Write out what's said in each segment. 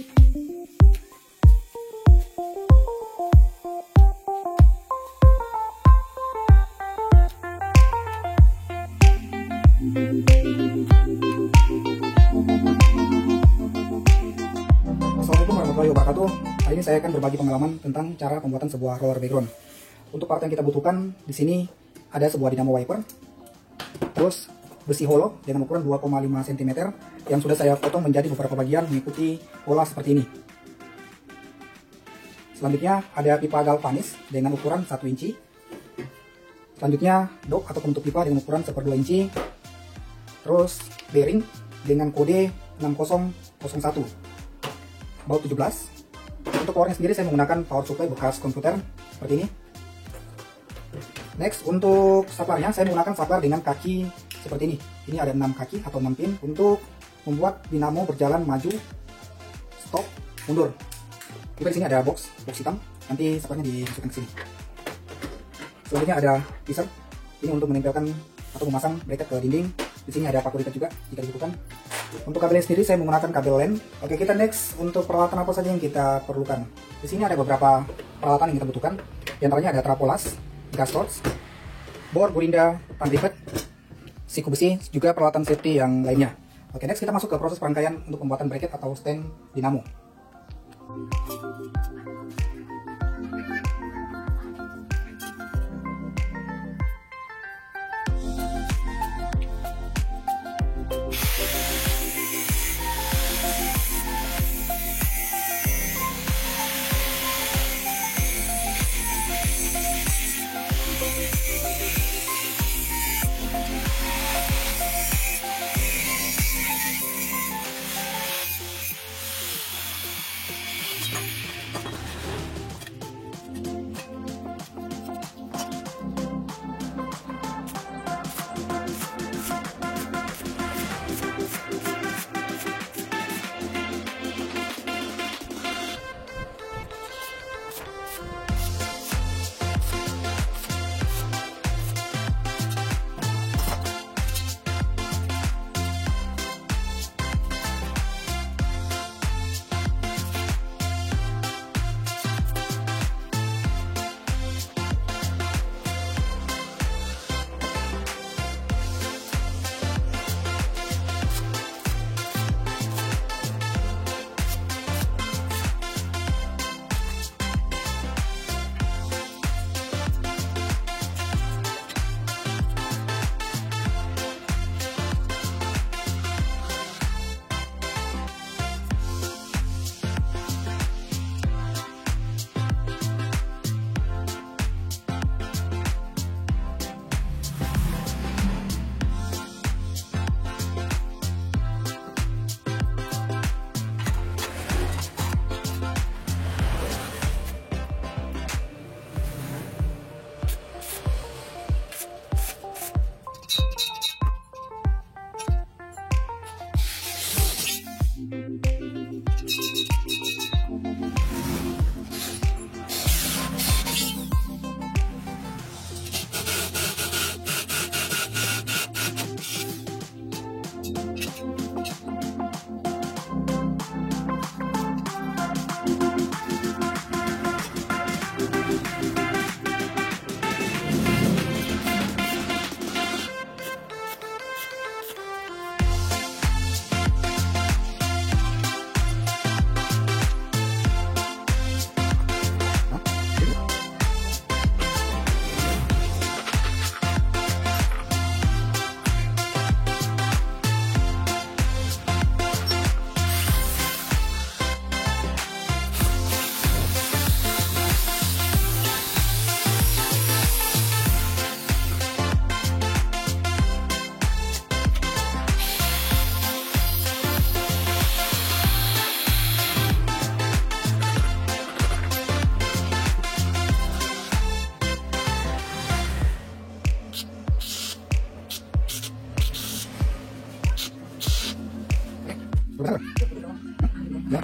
Assalamualaikum warahmatullahi wabarakatuh. Hari ini saya akan berbagi pengalaman tentang cara pembuatan sebuah roller background. Untuk part yang kita butuhkan di sini ada sebuah dinamo wiper, terus besi hollow dengan ukuran 2,5 cm yang sudah saya potong menjadi beberapa bagian mengikuti pola seperti ini. Selanjutnya ada pipa galvanis dengan ukuran 1 inci. Selanjutnya dok atau penutup pipa dengan ukuran 1/2 inci. Terus bearing dengan kode 6001 baut 17. Untuk powernya sendiri saya menggunakan power supply bekas komputer seperti ini. Next, untuk saklarnya saya menggunakan saklar dengan kaki seperti ini. Ini ada 6 kaki atau 6 pin untuk membuat dinamo berjalan maju, stop, mundur. Juga di sini ada box hitam. Nanti saklarnya dimasukkan ke sini. Selanjutnya ada teaser. Ini untuk menempelkan atau memasang bracket ke dinding. Di sini ada paku lipat juga jika dibutuhkan. Untuk kabelnya sendiri saya menggunakan kabel LAN. Oke, kita next untuk peralatan apa saja yang kita perlukan. Di sini ada beberapa peralatan yang kita butuhkan. Di antaranya ada trapolas, gas torch, bor, gurinda, tan rivet, siku besi, juga peralatan safety yang lainnya. Oke, next kita masuk ke proses perangkaian untuk pembuatan bracket atau stand dinamo. Benar? Ya.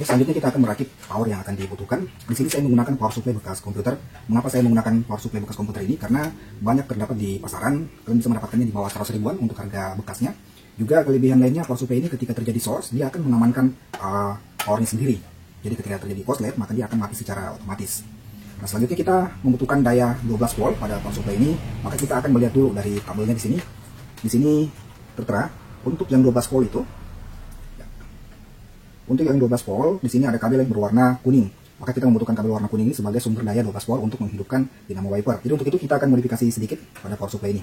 Selanjutnya kita akan merakit power yang akan dibutuhkan. Di sini saya menggunakan power supply bekas komputer. Mengapa saya menggunakan power supply bekas komputer ini? Karena banyak terdapat di pasaran. Kalian bisa mendapatkannya di bawah 100 ribuan untuk harga bekasnya. Juga kelebihan lainnya power supply ini ketika terjadi source, dia akan mengamankan powernya sendiri. Jadi ketika terjadi korslet, maka dia akan mati secara otomatis. Nah, selanjutnya kita membutuhkan daya 12 volt pada power supply ini. Maka kita akan melihat dulu dari kabelnya di sini. Di sini tertera untuk yang 12 volt itu. Untuk yang 12 volt, di sini ada kabel yang berwarna kuning. Maka kita membutuhkan kabel warna kuning ini sebagai sumber daya 12 volt untuk menghidupkan dinamo wiper. Jadi untuk itu kita akan modifikasi sedikit pada power supply ini.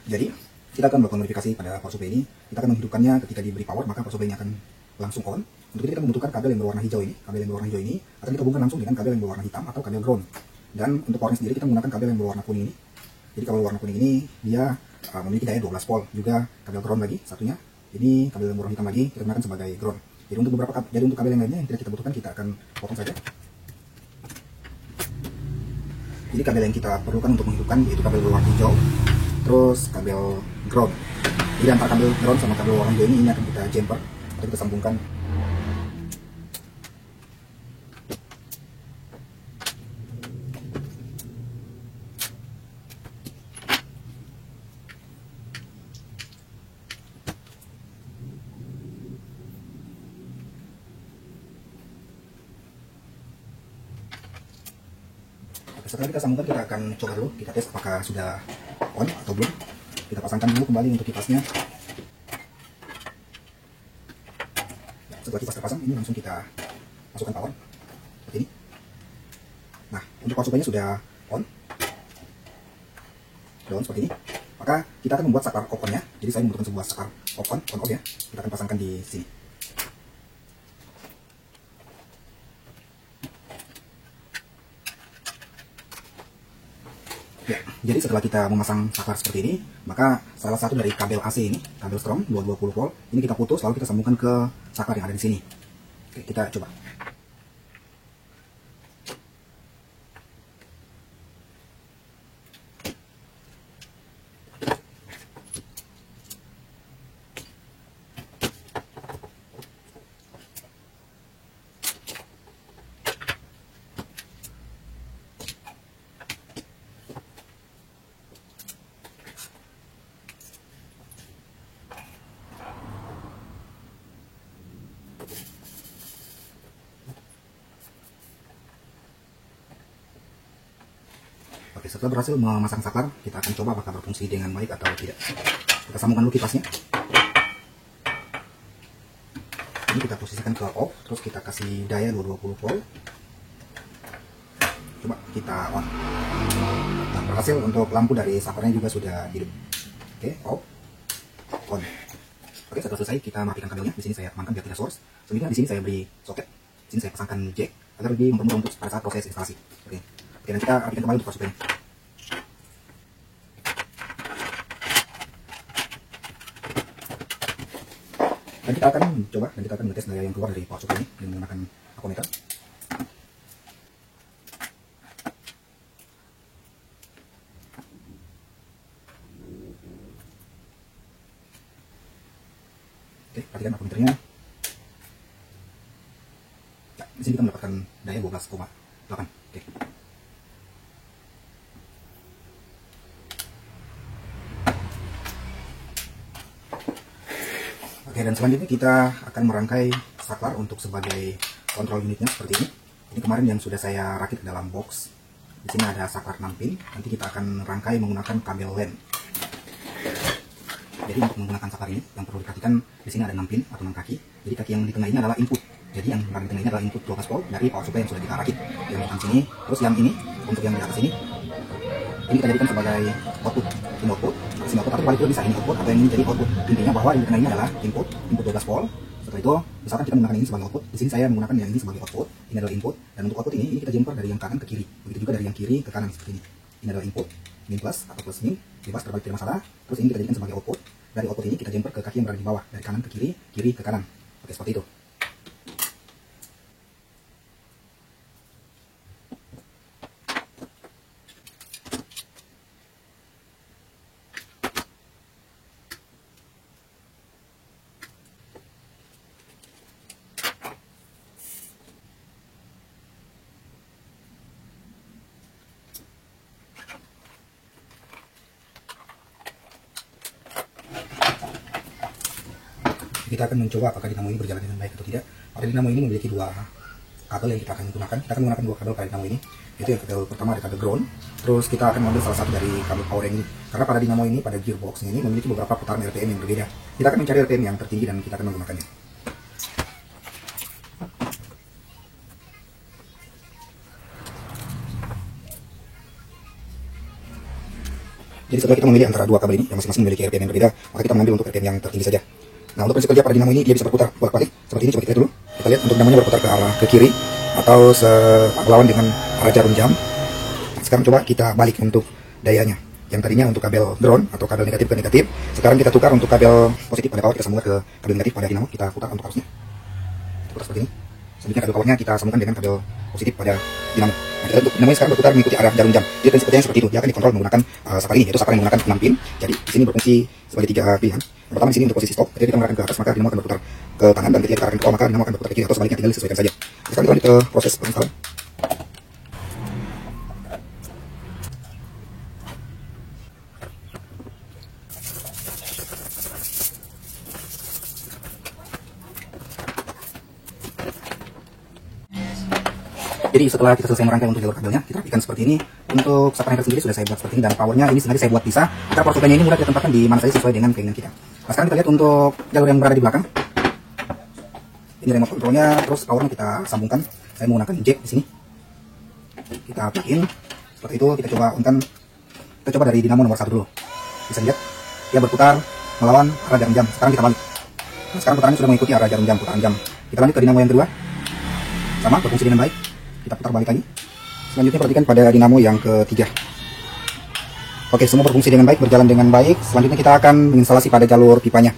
Jadi kita akan melakukan modifikasi pada power supply ini. Kita akan menghidupkannya ketika diberi power, maka power supply ini akan langsung on. Untuk itu kita membutuhkan kabel yang berwarna hijau ini. Kabel yang berwarna hijau ini akan kita hubungkan langsung dengan kabel yang berwarna hitam atau kabel ground. Dan untuk powernya sendiri kita menggunakan kabel yang berwarna kuning ini. Jadi kabel warna kuning ini dia memiliki daya 12 volt. Juga kabel ground lagi satunya. Ini kabel yang berwarna hitam lagi kita gunakan sebagai ground. Jadi untuk kabel yang lainnya yang tidak kita butuhkan kita akan potong saja. Jadi kabel yang kita perlukan untuk menghidupkan yaitu kabel berwarna hijau, terus kabel ground. Jadi antara kabel ground sama kabel warna hijau ini akan kita jumper atau kita sambungkan. Setelah kita sambungkan, kita akan coba dulu, kita tes apakah sudah on atau belum. Kita pasangkan dulu kembali untuk kipasnya. Setelah kipas terpasang, ini langsung kita masukkan power seperti ini. Nah, untuk power supply-nya sudah on seperti ini. Maka kita akan membuat saklar off-on-nya. Jadi saya membutuhkan sebuah saklar off-on ya. Kita akan pasangkan di sini. Ya, jadi setelah kita memasang saklar seperti ini, maka salah satu dari kabel AC ini, kabel strong 220 volt, ini kita putus lalu kita sambungkan ke saklar yang ada di sini. Oke, kita coba. Oke, setelah berhasil memasang saklar, kita akan coba apakah berfungsi dengan baik atau tidak. Kita sambungkan dulu kipasnya. Ini kita posisikan ke off, terus kita kasih daya 220 volt. Coba kita on. Nah, berhasil untuk lampu dari saklarnya juga sudah hidup. Oke, off, on. Oke, setelah selesai kita matikan kabelnya. Di sini saya amankan biar tidak source. Selanjutnya di sini saya beri soket. Di sini saya pasangkan jack agar lebih mempermudah untuk pada saat proses instalasi. Oke, dan kita rapikan kembali untuk power supply. Dan kita akan coba dan kita akan mengetes daya yang keluar dari power supply ini dengan menggunakan ammeter. Oke, perhatikan ammeternya. Ya, di sini kita mendapatkan daya 12,8. Oke. Oke, dan selanjutnya kita akan merangkai saklar untuk sebagai kontrol unitnya seperti ini. Ini kemarin yang sudah saya rakit ke dalam box. Di sini ada saklar 6 pin. Nanti kita akan rangkai menggunakan kabel LAN. Jadi untuk menggunakan saklar ini, yang perlu diperhatikan di sini ada 6 pin atau 6 kaki. Jadi kaki yang di tengah ini adalah input. Jadi yang di tengah ini adalah input 12 volt dari power supply yang sudah kita rakit. Yang di sini, terus yang ini untuk yang di atas ini kita jadikan sebagai output, ini output, sini output atau balik bisa ini output atau yang ini jadi output. Intinya bahwa yang di tengah ini adalah input 12 volt. Setelah itu, misalkan kita menggunakan ini sebagai output, di sini saya menggunakan yang ini sebagai output. Ini adalah input, dan untuk output ini kita jumper dari yang kanan ke kiri. Begitu juga dari yang kiri ke kanan seperti ini. Ini adalah input, min plus atau plus min, bebas terbalik tidak masalah. Terus ini kita jadikan sebagai output. Dari output ini kita jumper ke kaki yang berada di bawah, dari kanan ke kiri, kiri ke kanan. Oke, seperti itu. kita akan mencoba apakah dinamo ini berjalan dengan baik atau tidak. Pada dinamo ini memiliki dua kabel yang kita akan gunakan. Kita akan menggunakan dua kabel pada dinamo ini. Itu yang kabel pertama ada kabel ground. Terus kita akan mengambil salah satu dari kabel power yang ini. Karena pada dinamo ini, pada gearbox ini memiliki beberapa putaran RPM yang berbeda. Kita akan mencari RPM yang tertinggi dan kita akan menggunakannya. Jadi setelah kita memilih antara dua kabel ini yang masing-masing memiliki RPM yang berbeda, maka kita mengambil untuk RPM yang tertinggi saja. Nah, untuk prinsip kerja pada dinamo ini dia bisa berputar bolak-balik seperti ini. Coba kita lihat dulu. Kita lihat untuk dinamonya berputar ke arah ke kiri atau berlawan dengan arah jarum jam. Nah, sekarang coba kita balik untuk dayanya. Yang tadinya untuk kabel ground atau kabel negatif ke negatif, sekarang kita tukar untuk kabel positif pada power, kita sambungkan ke kabel negatif pada dinamo. Kita putar untuk arusnya. Kita putar seperti ini. Selanjutnya kabel powernya kita sambungkan dengan kabel positif pada dinamo. Nah, kita untuk dinamo sekarang berputar mengikuti arah jarum jam. Jadi prinsip kerjanya seperti itu. Dia akan dikontrol menggunakan safari ini, yaitu safari menggunakan 6 pin. Jadi di sini berfungsi sebagai 3 pilihan. Yang pertama di sini untuk posisi stop. Ketika kita mengarahkan ke atas maka dinamo akan berputar ke kanan, dan ketika kita arahkan ke bawah maka dinamo akan berputar ke kiri, atau sebaliknya, tinggal disesuaikan saja. Sekarang kita lanjut ke proses penginstalan. Jadi setelah kita selesai merangkai untuk jalur kabelnya, kita rapikan seperti ini. Untuk sasaran sendiri sudah saya buat seperti ini, dan powernya ini sengaja saya buat pisah agar power supply-nya ini mudah kita tempatkan di mana saja sesuai dengan keinginan kita. Nah, sekarang kita lihat untuk jalur yang berada di belakang. Ini remote controlnya, terus powernya kita sambungkan. Saya menggunakan jack di sini. Kita plug-in. Seperti itu kita coba on-kan. Kita coba dari dinamo nomor 1 dulu. Bisa lihat dia berputar melawan arah jarum jam. Sekarang kita balik. Nah, sekarang putarannya sudah mengikuti arah jarum jam, putaran jam. Kita lanjut ke dinamo yang kedua. Sama, berfungsi dengan baik. Kita putar balik lagi. Selanjutnya perhatikan pada dinamo yang ketiga. Oke, semua berfungsi dengan baik, berjalan dengan baik. Selanjutnya kita akan menginstalasi pada jalur pipanya.